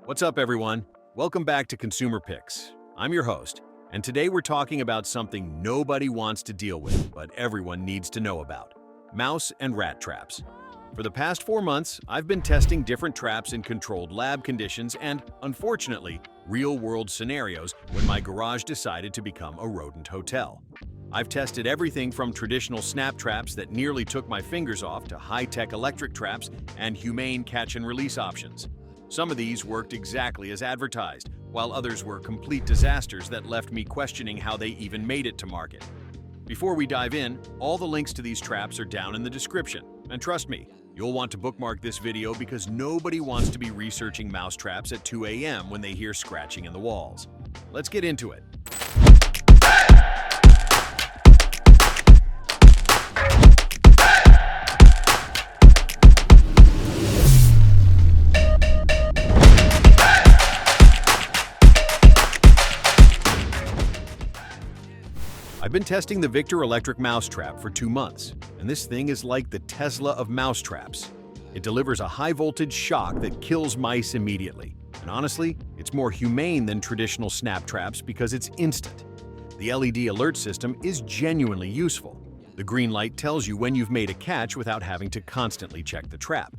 What's up, everyone? Welcome back to Consumer Picks. I'm your host, and today we're talking about something nobody wants to deal with, but everyone needs to know about: mouse and rat traps. For the past 4 months, I've been testing different traps in controlled lab conditions and, unfortunately, real-world scenarios when my garage decided to become a rodent hotel. I've tested everything from traditional snap traps that nearly took my fingers off to high-tech electric traps and humane catch-and-release options. Some of these worked exactly as advertised, while others were complete disasters that left me questioning how they even made it to market. Before we dive in, all the links to these traps are down in the description. And trust me, you'll want to bookmark this video because nobody wants to be researching mouse traps at 2 a.m. when they hear scratching in the walls. Let's get into it. I've been testing the Victor electric mouse trap for 2 months, and this thing is like the Tesla of mouse traps. It delivers a high-voltage shock that kills mice immediately. And honestly, it's more humane than traditional snap traps because it's instant. The LED alert system is genuinely useful. The green light tells you when you've made a catch without having to constantly check the trap.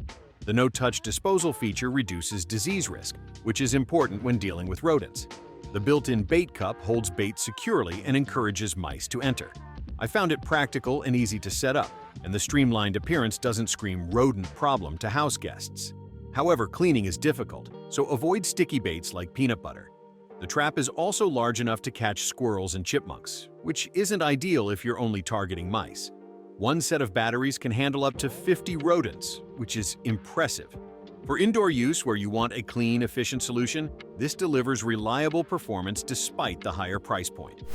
The no-touch disposal feature reduces disease risk, which is important when dealing with rodents. The built-in bait cup holds bait securely and encourages mice to enter. I found it practical and easy to set up, and the streamlined appearance doesn't scream rodent problem to house guests. However, cleaning is difficult, so avoid sticky baits like peanut butter. The trap is also large enough to catch squirrels and chipmunks, which isn't ideal if you're only targeting mice. One set of batteries can handle up to 50 rodents, which is impressive. For indoor use where you want a clean, efficient solution, this delivers reliable performance despite the higher price point.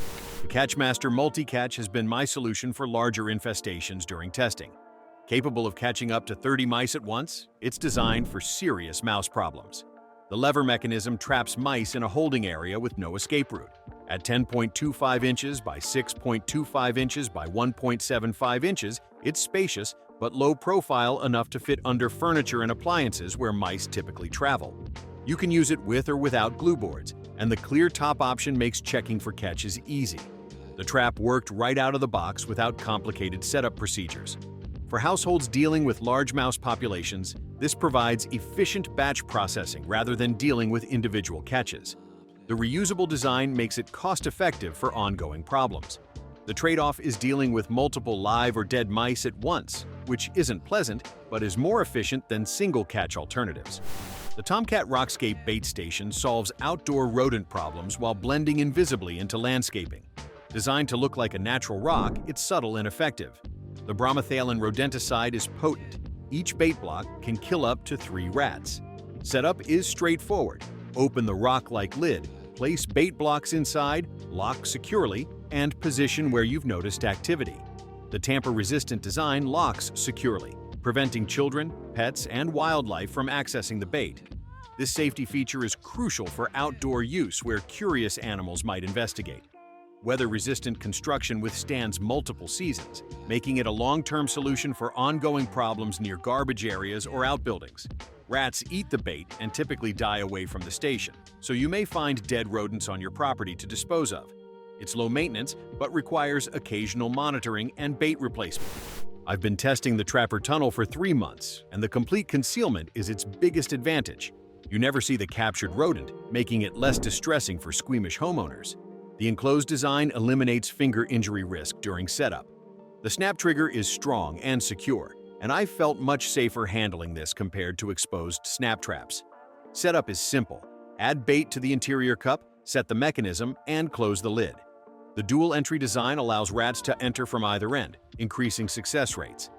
The Catchmaster Multi-Catch has been my solution for larger infestations during testing. Capable of catching up to 30 mice at once, it's designed for serious mouse problems. The lever mechanism traps mice in a holding area with no escape route. At 10.25 inches by 6.25 inches by 1.75 inches, it's spacious but low profile enough to fit under furniture and appliances where mice typically travel. You can use it with or without glue boards, and the clear top option makes checking for catches easy. The trap worked right out of the box without complicated setup procedures. For households dealing with large mouse populations, this provides efficient batch processing rather than dealing with individual catches. The reusable design makes it cost-effective for ongoing problems. The trade-off is dealing with multiple live or dead mice at once, which isn't pleasant, but is more efficient than single-catch alternatives. The Tomcat Rockscape bait station solves outdoor rodent problems while blending invisibly into landscaping. Designed to look like a natural rock, it's subtle and effective. The bromothalen rodenticide is potent. Each bait block can kill up to 3 rats. Setup is straightforward. Open the rock-like lid, place bait blocks inside, lock securely, and position where you've noticed activity. The tamper-resistant design locks securely, preventing children, pets, and wildlife from accessing the bait. This safety feature is crucial for outdoor use where curious animals might investigate. Weather-resistant construction withstands multiple seasons, making it a long-term solution for ongoing problems near garbage areas or outbuildings. Rats eat the bait and typically die away from the station, so you may find dead rodents on your property to dispose of. It's low maintenance, but requires occasional monitoring and bait replacement. I've been testing the Trapper Tunnel for 3 months, and the complete concealment is its biggest advantage. You never see the captured rodent, making it less distressing for squeamish homeowners. The enclosed design eliminates finger injury risk during setup. The snap trigger is strong and secure, and I felt much safer handling this compared to exposed snap traps. Setup is simple. Add bait to the interior cup, set the mechanism, and close the lid. The dual-entry design allows rats to enter from either end, increasing success rates.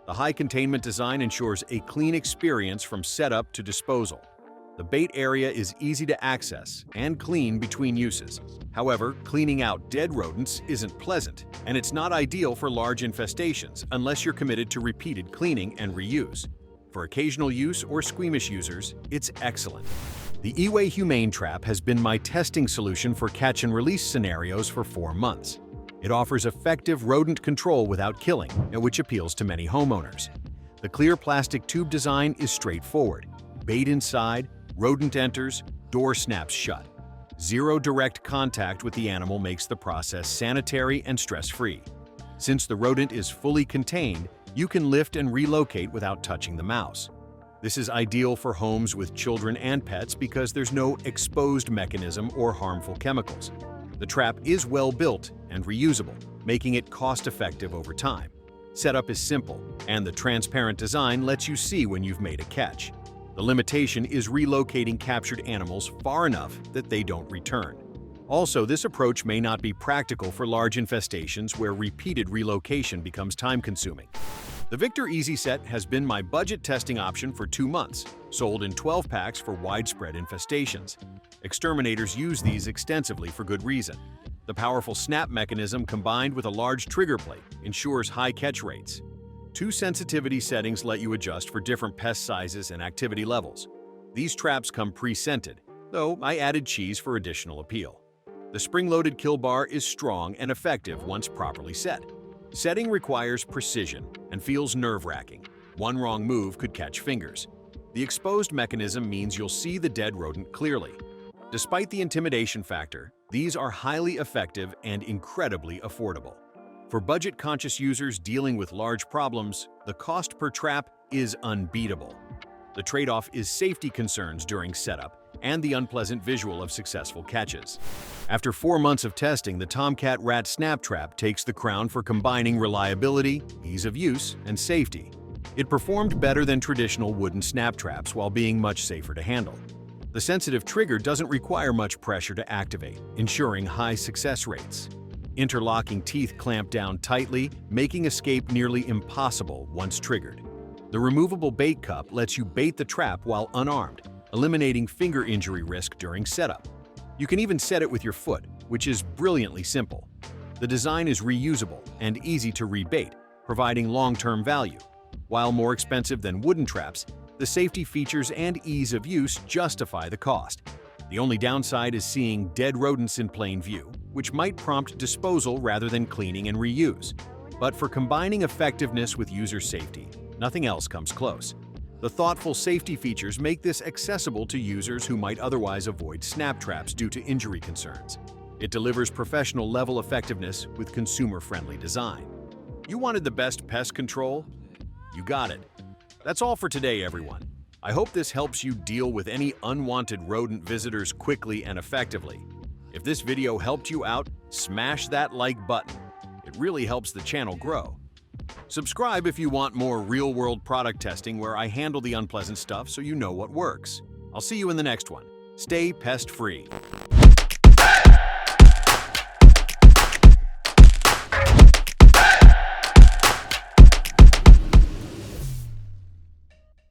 The high containment design ensures a clean experience from setup to disposal. The bait area is easy to access and clean between uses. However, cleaning out dead rodents isn't pleasant, and it's not ideal for large infestations unless you're committed to repeated cleaning and reuse. For occasional use or squeamish users, it's excellent. The Humane trap has been my testing solution for catch-and-release scenarios for 4 months. It offers effective rodent control without killing, which appeals to many homeowners. The clear plastic tube design is straightforward. Bait inside, Rodent enters, door snaps shut. Zero direct contact with the animal makes the process sanitary and stress-free. Since the rodent is fully contained, you can lift and relocate without touching the mouse. This is ideal for homes with children and pets because there's no exposed mechanism or harmful chemicals. The trap is well built and reusable, making it cost-effective over time. Setup is simple, and the transparent design lets you see when you've made a catch. The limitation is relocating captured animals far enough that they don't return. Also, this approach may not be practical for large infestations where repeated relocation becomes time-consuming. The Victor Easy Set has been my budget testing option for 2 months, sold in 12 packs for widespread infestations. Exterminators use these extensively for good reason. The powerful snap mechanism combined with a large trigger plate ensures high catch rates. 2 sensitivity settings let you adjust for different pest sizes and activity levels. These traps come pre-scented, though I added cheese for additional appeal. The spring-loaded kill bar is strong and effective once properly set. Setting requires precision and feels nerve-wracking. One wrong move could catch fingers. The exposed mechanism means you'll see the dead rodent clearly. Despite the intimidation factor, these are highly effective and incredibly affordable. For budget-conscious users dealing with large problems, the cost per trap is unbeatable. The trade-off is safety concerns during setup and the unpleasant visual of successful catches. After 4 months of testing, the Tomcat Rat Snap Trap takes the crown for combining reliability, ease of use, and safety. It performed better than traditional wooden snap traps while being much safer to handle. The sensitive trigger doesn't require much pressure to activate, ensuring high success rates. Interlocking teeth clamp down tightly, making escape nearly impossible once triggered. The removable bait cup lets you bait the trap while unarmed, eliminating finger injury risk during setup. You can even set it with your foot, which is brilliantly simple. The design is reusable and easy to rebait, providing long-term value. While more expensive than wooden traps, the safety features and ease of use justify the cost. The only downside is seeing dead rodents in plain view, which might prompt disposal rather than cleaning and reuse. But for combining effectiveness with user safety, nothing else comes close. The thoughtful safety features make this accessible to users who might otherwise avoid snap traps due to injury concerns. It delivers professional-level effectiveness with consumer-friendly design. You wanted the best pest control? You got it. That's all for today, everyone. I hope this helps you deal with any unwanted rodent visitors quickly and effectively. If this video helped you out, smash that like button. It really helps the channel grow. Subscribe if you want more real-world product testing where I handle the unpleasant stuff so you know what works. I'll see you in the next one. Stay pest-free.